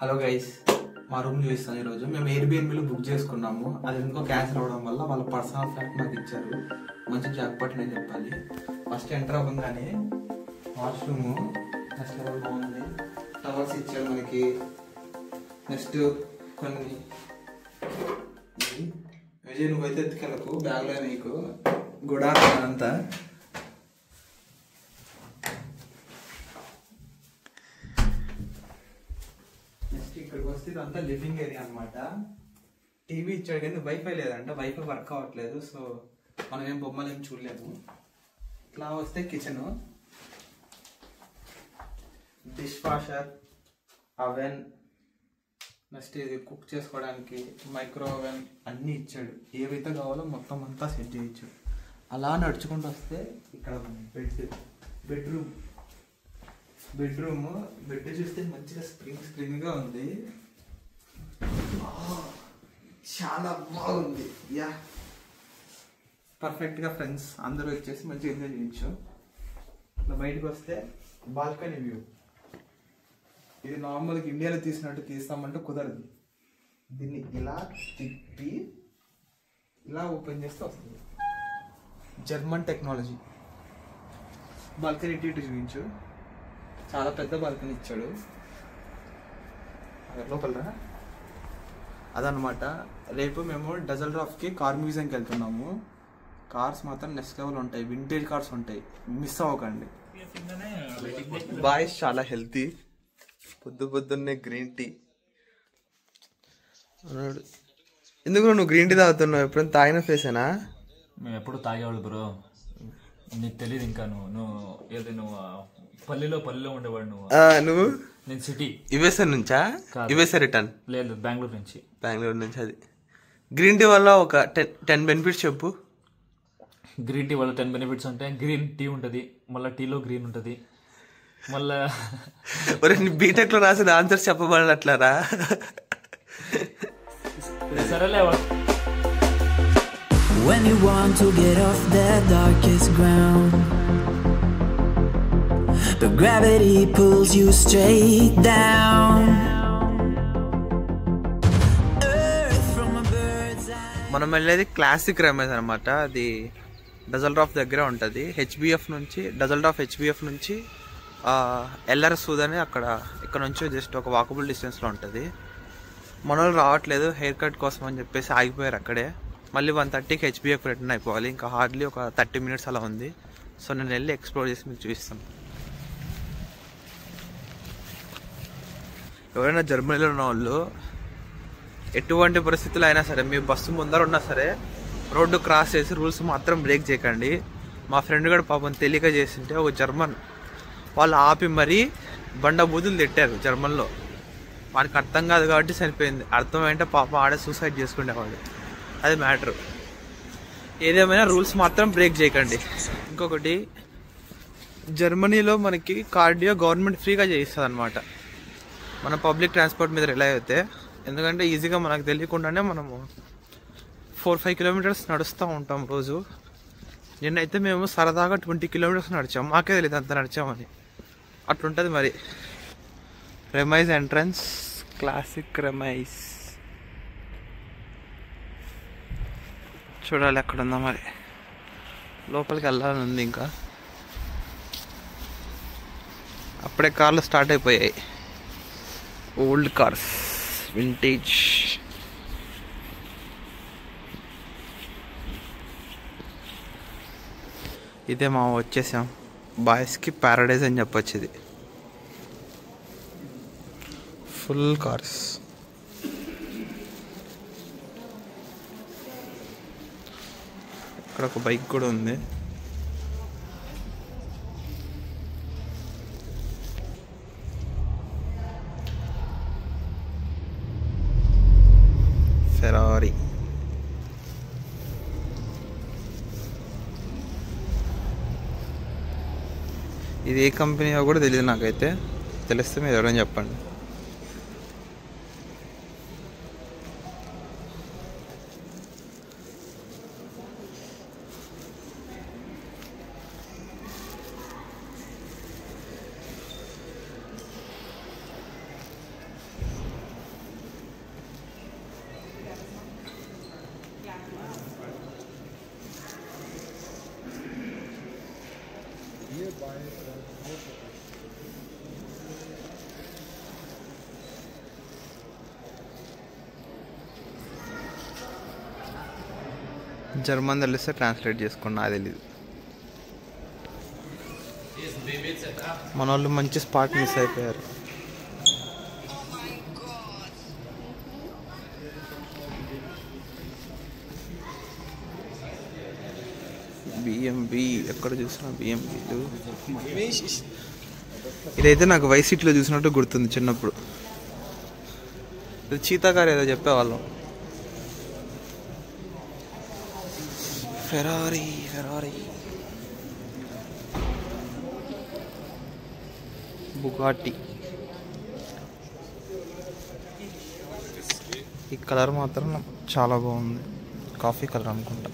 Hello guys, మా room చూపిస్తాను. ఈరోజు మేము ఎయిర్బిఎన్బిలో బుక్ చేసుకున్నాము. అది ఎందుకో క్యాన్సిల్ అవ్వడం వల్ల వాళ్ళ పర్సనల్ ఫ్లాట్ నాకు ఇచ్చారు. మంచి జాక్పాట్ నేను చెప్పాలి. ఫస్ట్ ఎంటర్ అవ్వగానే వాష్రూమ్ నెక్స్ట్ లెవెల్ బాగుంది. టవర్స్ ఇచ్చారు మనకి. నెక్స్ట్ కొన్ని విజయ్ నువ్వైతే ఎత్తుకెళ్ళకు, బ్యాగ్లో నీకు గుడారా అంతా. ఇక్కడికి వస్తే ఇదంతా లివింగ్ ఏరియా అనమాట. టీవీ ఇచ్చాడు కానీ వైఫై లేదంట, వైఫై వర్క్ అవ్వట్లేదు. సో మనం ఏం బొమ్మలు ఏం చూడలేము. ఇట్లా వస్తే kitchen, dish washer, oven, next ఇది కుక్ చేసుకోవడానికి మైక్రో ఓవెన్ అన్నీ ఇచ్చాడు. ఏవైతే కావాలో మొత్తం అంతా సెట్ చేయొచ్చు. అలా నడుచుకుంటూ వస్తే ఇక్కడ బెడ్రూమ్ బెడ్ చూస్తే మంచిగా స్ప్రింగ్గా ఉంది. చాలా బాగుంది. యా పర్ఫెక్ట్గా ఫ్రెండ్స్ అందరూ వచ్చేసి మంచిగా ఎంజాయ్ చేయొచ్చు. ఇట్లా బయటకు వస్తే బాల్కనీ వ్యూ. ఇది నార్మల్గా ఇండియాలో తీసినట్టు తీస్తామంటే కుదరదు. దీన్ని ఇలా తిప్పి ఇలా ఓపెన్ చేస్తే వస్తుంది. German technology. బాల్కనీ ఇటు చూపించు. చాలా పెద్ద బాల్కనీ ఇచ్చాడు. లోపల అదనమాట. రేపు మేము డజల్రాఫ్కి కార్ మ్యూజియంకి వెళ్తున్నాము. కార్స్ మాత్రం నెక్స్ట్ లెవెల్ ఉంటాయి. వింటేజ్ కార్స్ ఉంటాయి, మిస్ అవ్వకండి. బాయ్స్ చాలా హెల్తీ. పొద్దున్నే గ్రీన్ టీ. ఎందుకు నువ్వు గ్రీన్ టీ తాగుతున్నావు? ఎప్పుడైనా తాగిన ఫేసేనా? మేము ఎప్పుడు తాగేవాళ్ళు బ్రో. నీకు తెలియదు ఇంకా. నువ్వు పల్లెలో ఉండేవాడు. నువ్వు నేను సిటీ. యుఎస్ఏ నుంచా? యుఎస్ఏ రిటర్న్ లేదు, బెంగళూరు నుంచి. అది గ్రీన్ టీ వల్ల ఒక 10 బెనిఫిట్స్ చెప్పు. గ్రీన్ టీ వల్ల 10 బెనిఫిట్స్ ఉంటాయి. గ్రీన్ టీ ఉంటుంది, మళ్ళీ టీలో గ్రీన్ ఉంటుంది, మళ్ళా బీటెక్ లో రాసిన ఆన్సర్స్ చెప్పబడి అట్లారా? సరేలే. When you want to get off the darkest ground, but gravity pulls you straight down. Earth from a bird's eye. మనం వెళ్ళేది క్లాసిక్ రమేష్ అనమాట. అది డజల్రాఫ్ దగ్గర ఉంటుంది. డజల్రాఫ్ హెచ్బిఎఫ్ నుంచి ఎల్ఆర్ సూద్ అని ఇక్కడ నుంచి జస్ట్ ఒక వాకబుల్ డిస్టెన్స్లో ఉంటుంది. మన వాళ్ళు రావట్లేదు హెయిర్ కట్ కోసం అని చెప్పేసి ఆగిపోయారు అక్కడే. మళ్ళీ 1:30కి హెచ్బిఎఫ్ రిటర్న్ అయిపోవాలి. ఇంకా హార్డ్లీ ఒక 30 minutes అలా ఉంది. సో నేను వెళ్ళి ఎక్స్ప్లోర్ చేసి మీకు చూపిస్తాను. ఎవరైనా జర్మనీలో ఉన్న వాళ్ళు ఎటువంటి పరిస్థితులు అయినా సరే, మీ బస్సు ముందర ఉన్నా సరే రోడ్డు క్రాస్ చేసి రూల్స్ మాత్రం బ్రేక్ చేయకండి. మా ఫ్రెండ్ కూడా పాపం తెలియక చేసింటే ఒక జర్మన్ వాళ్ళు ఆపి మరీ బండ బూతులు తిట్టారు జర్మన్లో. వానికి అర్థం కాదు కాబట్టి చనిపోయింది. అర్థమైంటే పాపం ఆడే సూసైడ్ చేసుకునేవాడు. అది మ్యాటర్. ఏదేమైనా రూల్స్ మాత్రం బ్రేక్ చేయకండి. ఇంకొకటి, జర్మనీలో మనకి కార్డియో గవర్నమెంట్ ఫ్రీగా చేయిస్తుంది అనమాట. మన పబ్లిక్ ట్రాన్స్పోర్ట్ మీద రిలై అయితే. ఎందుకంటే ఈజీగా మనకు తెలియకుండానే మనము 4-5 kilometers నడుస్తూ ఉంటాం రోజు. నిన్నైతే మేము సరదాగా 20 kilometers నడిచాం. మాకే తెలియదు అంత నడిచామని. అట్లుంటుంది మరి. రెమైజ్ ఎంట్రన్స్, క్లాసిక్ రెమైజ్. చూడాలి ఎక్కడ ఉందా మరి. లోపలికి వెళ్ళాలని ఉంది. ఇంకా అప్పుడే కార్లు స్టార్ట్ అయిపోయాయి. Old cars, vintage. ఇదే మా వచ్చేసాం. బాయ్స్కి ప్యారడైజ్ అని చెప్పొచ్చు. ఇది ఫుల్ కార్స్. ఇక్కడ ఒక బైక్ కూడా ఉంది. ఫెరారీ. ఇది ఏ కంపెనీయో కూడా తెలియదు నాకైతే. తెలిస్తే మీరు ఎవరైనా చెప్పండి. జర్మన్ తెలిస్తే ట్రాన్స్లేట్ చేసుకోండి, నాకు తెలీదు. మన వాళ్ళు మంచి స్పాట్ మిస్ అయిపోయారు. బిఎంబి ఎక్కడ చూసినా బిఎంబిలు. ఇదైతే నాకు వైస్ సీట్లో చూసినట్టు గుర్తుంది చిన్నప్పుడు. ఇది చీతాకారు ఏదో చెప్పేవాళ్ళం. Ferrari Bugatti. ఈ కలర్ మాత్రం చాలా బాగుంది, కాఫీ కలర్ అనుకుంటా.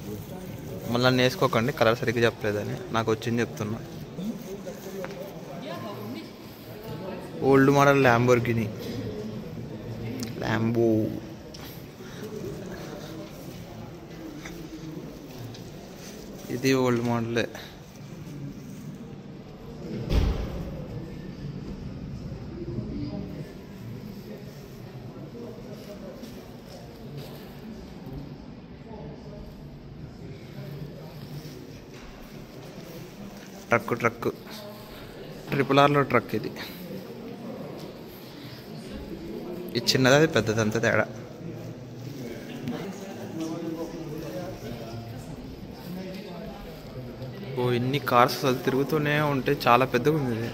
మళ్ళీ వేసుకోకండి, కలర్ సరిగ్గా చెప్పలేదని, నాకు వచ్చింది చెప్తున్నా. Old model Lamborghini, Lambo. ఇది ఓల్డ్ మోడలే. ట్రక్ RRRలో ట్రక్ ఇది. ఇది చిన్నది, అది పెద్దది, అంత తేడా. ఓ ఇన్ని కార్స్ అసలు తిరుగుతూనే ఉంటే చాలా పెద్దగా ఉంది ఇది.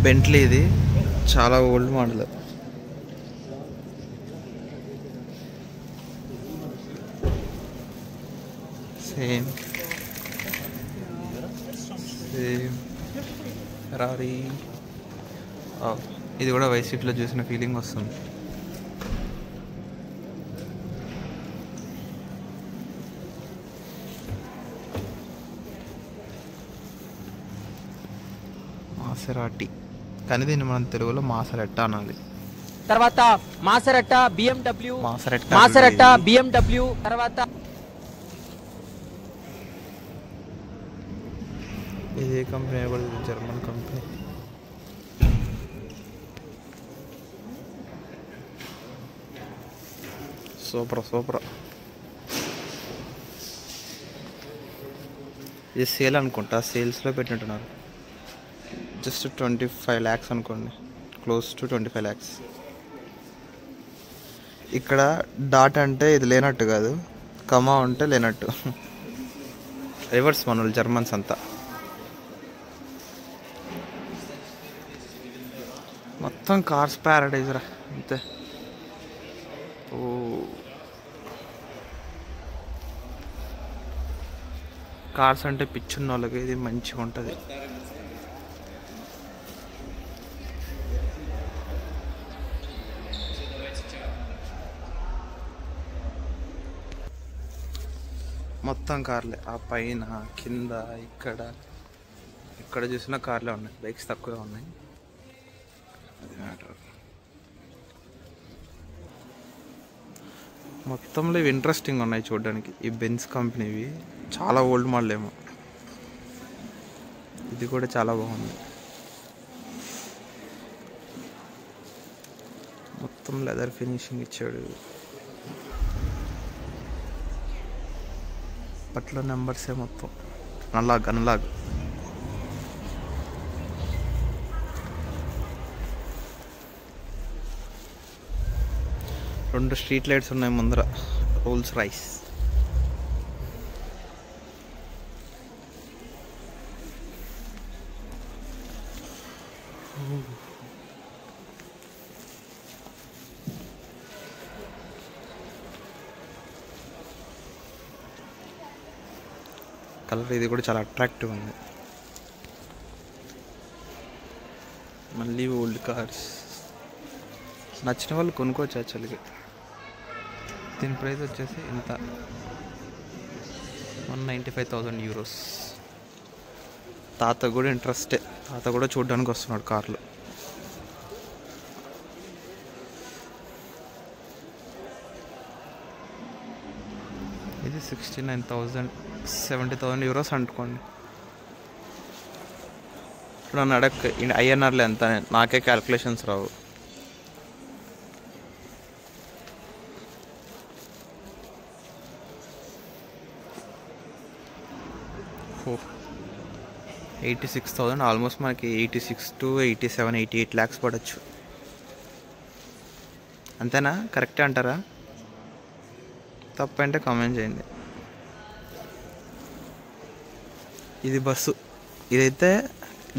బెంట్లీ, ఇది చాలా ఓల్డ్ మోడల్. Same Ferrari. ఇది కూడా వైస్ సీట్లో చూసిన ఫీలింగ్ వస్తుంది. మాసెరాటి, కానీ దీన్ని మనం తెలుగులో మాసరెట్టా అనాలి. తర్వాత మాసరెట్టా BMW, మాసరెట్టా మాసరెట్టా BMW. తర్వాత ఇది ఏ కంపెనీ కూడా, జర్మన్ కంపెనీ. సూపర్. ఇది సేల్ అనుకుంటా, సేల్స్లో పెట్టినట్టున్నారు. జస్ట్ 25 lakhs అనుకోండి, క్లోజ్ టు 25 lakhs. ఇక్కడ డాట్ అంటే ఇది లేనట్టు కాదు, కమా ఉంటే లేనట్టు. రివర్స్ మనోళ్ళు జర్మన్స్ అంతా. మొత్తం కార్స్ ప్యారడైజ్ రా అంతే. ఓ కార్స్ అంటే పిచ్చున్న వాళ్ళకి ఇది మంచిగా ఉంటుంది. మొత్తం కార్లే, ఆ పైన కింద ఇక్కడ చూసిన కార్లే ఉన్నాయి, బైక్స్ తక్కువే ఉన్నాయి. అది మ్యాటర్. మొత్తంలో ఇవి ఇంట్రెస్టింగ్ ఉన్నాయి చూడడానికి. ఈ బెన్స్ కంపెనీవి చాలా ఓల్డ్ మోడల్ ఏమో. ఇది కూడా చాలా బాగుంది. మొత్తం లెదర్ ఫినిషింగ్ ఇచ్చాడు. అప్పట్లో నెంబర్సే మొత్తం అనలాగ్. రెండు స్ట్రీట్ లైట్స్ ఉన్నాయి ముందర, రోల్స్ రైస్. కలర్ ఇది కూడా చాలా అట్రాక్టివ్ ఉంది. మళ్ళీ ఓల్డ్ కార్స్ నచ్చిన వాళ్ళు కొనుక్కోవచ్చు యాక్చువల్గా. దీని ప్రైస్ వచ్చేసి ఇంత, 195,000 euros. తాత కూడా ఇంట్రెస్టే, తాత కూడా చూడడానికి వస్తున్నాడు కార్లు. 69,000 70,000 euros అనుకోండి. ఇప్పుడు నన్ను అడగ ఐఎన్ఆర్లో ఎంత నాకే క్యాల్కులేషన్స్ రావు. ఓ 86,000 ఆల్మోస్ట్ మనకి 86 to 87 88 lakhs పడవచ్చు. అంతేనా? కరెక్టే అంటారా? తప్పంటే కామెంట్ చేయండి. ఇది బస్సు, ఇదైతే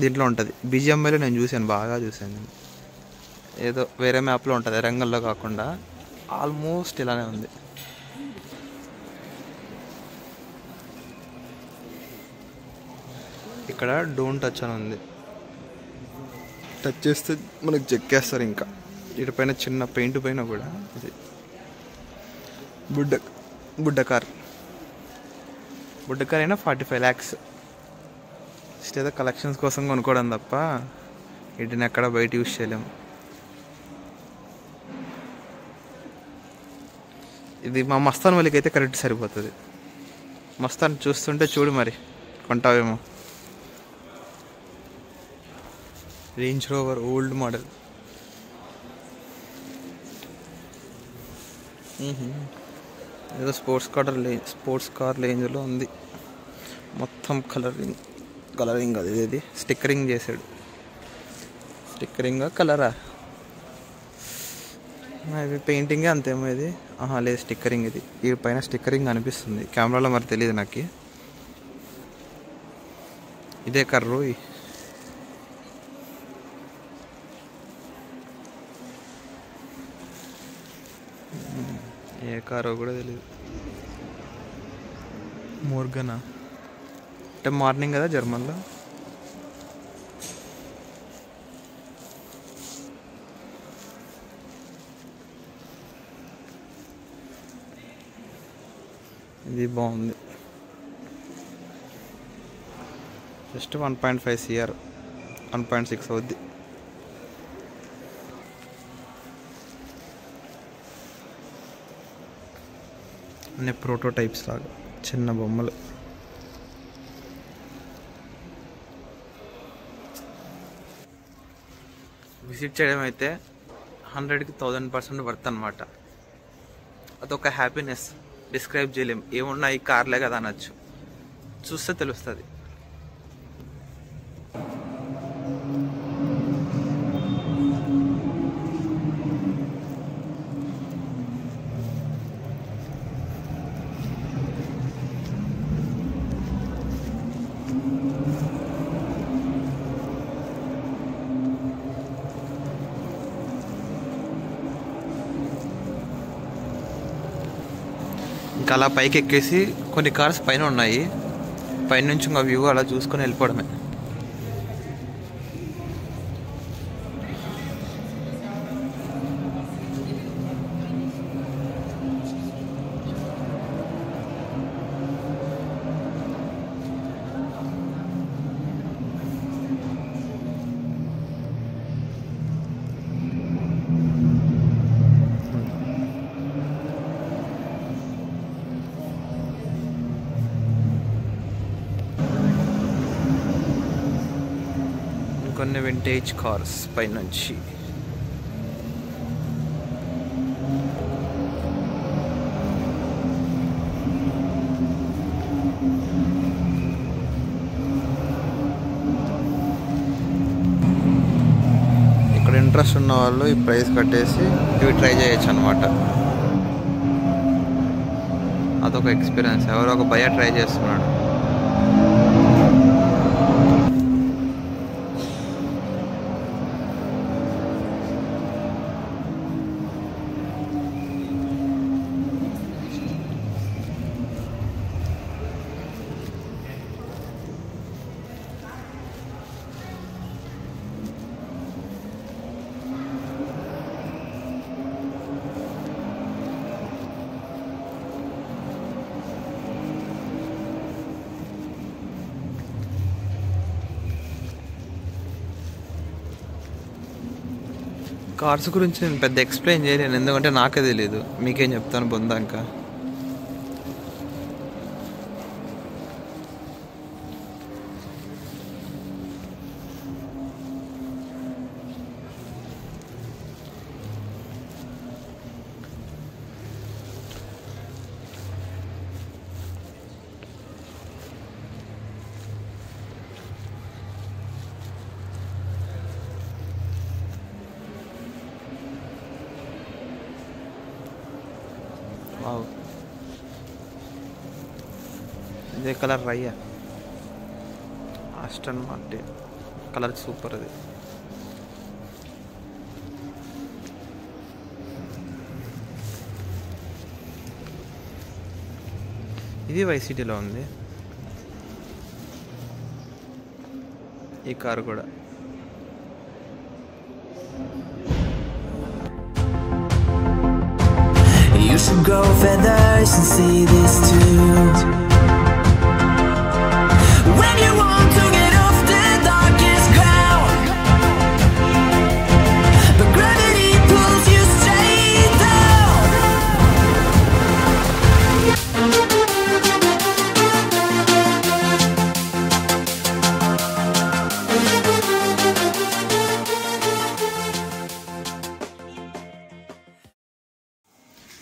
దీంట్లో ఉంటుంది. బీజిఎంఐలో నేను చూశాను, బాగా చూశాను. ఏదో వేరే మ్యాప్లో ఉంటుంది, రంగంలో కాకుండా. ఆల్మోస్ట్ ఇలానే ఉంది. ఇక్కడ డోంట్ టచ్ అని ఉంది. టచ్ చేస్తే మనకు చెక్కేస్తారు. ఇంకా వీటిపైన చిన్న పెయింట్ పైన కూడా ఇది బుడ్డ కార్ అయినా 45 lakhs. జస్ట్ ఏదో కలెక్షన్స్ కోసం కొనుక్కోవడం తప్ప వీటిని ఎక్కడ బయట యూజ్ చేయలేము. ఇది మా మస్తాన్ వాళ్ళకి అయితే కరెక్ట్ సరిపోతుంది. మస్తాన్ చూస్తుంటే చూడు మరి కొంటావేమో. Range Rover old model. ఏదో స్పోర్ట్స్ కార్ రేంజ్లో ఉంది. మొత్తం కలరింగ్ అది ఇది స్టిక్కరింగ్ చేశాడు. స్టిక్కరింగా కలరా? ఇది పెయింటింగే అంతేమో. ఇది లేదు స్టిక్కరింగ్. ఇది ఈ పైన స్టిక్కరింగ్ అనిపిస్తుంది కెమెరాలో, మరి తెలియదు నాకు. ఇదే కర్రు. ఏ కారో కూడా తెలియదు. మోర్గనా అంటే మార్నింగ్ కదా జర్మన్లో. ఇది బాగుంది. జస్ట్ 1.5 CR 1.6 అవుద్ది. అన్ని ప్రోటోటైప్స్ లాగా చిన్న బొమ్మలు. విజిట్ చేయడం అయితే 100కి 1000% వర్త్ అనమాట. అదొక హ్యాపీనెస్, డిస్క్రైబ్ చేయలేం. ఏమున్నా ఈ కార్లే కదా అనొచ్చు, చూస్తే తెలుస్తుంది. ఇంకా అలా పైకి ఎక్కేసి కొన్ని కార్స్ పైన ఉన్నాయి, పైనుంచి ఇంకా వ్యూ అలా చూసుకొని వెళ్ళిపోవడమే. కొన్ని వింటేజ్ కార్స్ పైనుంచి. ఇక్కడ ఇంట్రెస్ట్ ఉన్న వాళ్ళు ఈ ప్రైస్ కట్టేసి ఇవి ట్రై చేయొచ్చు అనమాట. అదొక ఎక్స్పీరియన్స్. ఎవరో ఒక భయ ట్రై చేస్తున్నాడు. కార్స్ గురించి నేను పెద్ద ఎక్స్ప్లెయిన్ చేయలేను, ఎందుకంటే నాకే తెలియదు. మీకేం చెప్తాను బొందాక. వావ్, ఇదే కలర్ రయ్యా, ఆస్టన్ మార్టిన్ కలర్ సూపర్. అది ఇది వైసిటీలో ఉంది. ఈ కారు కూడా You should grow feathers and see this too. When you want to get off the darkest ground, but gravity pulls you straight down.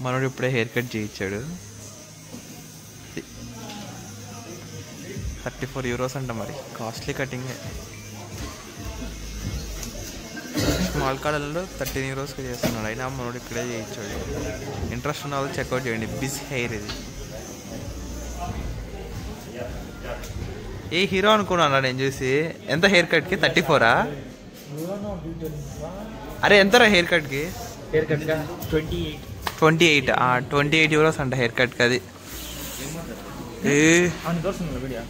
మనోడు ఇప్పుడే హెయిర్ కట్ చేయించాడు. 34 euros అంట, మరి కాస్ట్లీ కటింగే. స్మాల్ కాలంలో 13 euros చేస్తున్నాడు, అయినా మనోడు ఇక్కడే చేయించాడు. ఇంట్రెస్ట్ ఉన్న వాళ్ళు చెక్అవుట్ చేయండి. బిజ్ హెయిర్ ఇది. ఏ హీరో అనుకున్నాను నేను చూసి. ఎంత హెయిర్ కట్కి? 34ఆ? అరే ఎంతరా హెయిర్ కట్కి? 28. 28 euros అంట హెయిర్ కట్కి. అది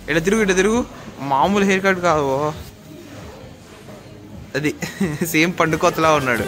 ఇట్లా తిరుగు. మామూలు హెయిర్ కట్ కాదు, అది సేమ్ పండుకోతలా ఉన్నాడు.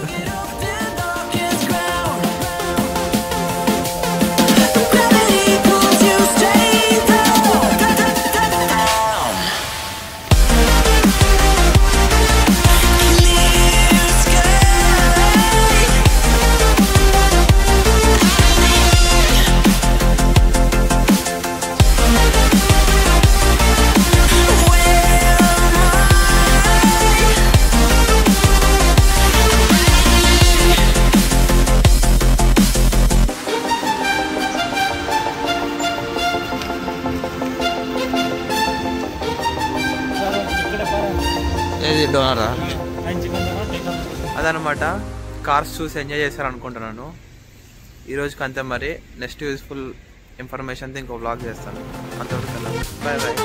ఏది డోనరా? అదనమాట. కార్స్ చూసి ఎంజాయ్ చేశారనుకుంటున్నాను. ఈరోజుకి అంతే. మరి నెక్స్ట్ యూస్ఫుల్ ఇన్ఫర్మేషన్తో ఇంకో వ్లాగ్ చేస్తాను. అంతవరకు బాయ్ బాయ్.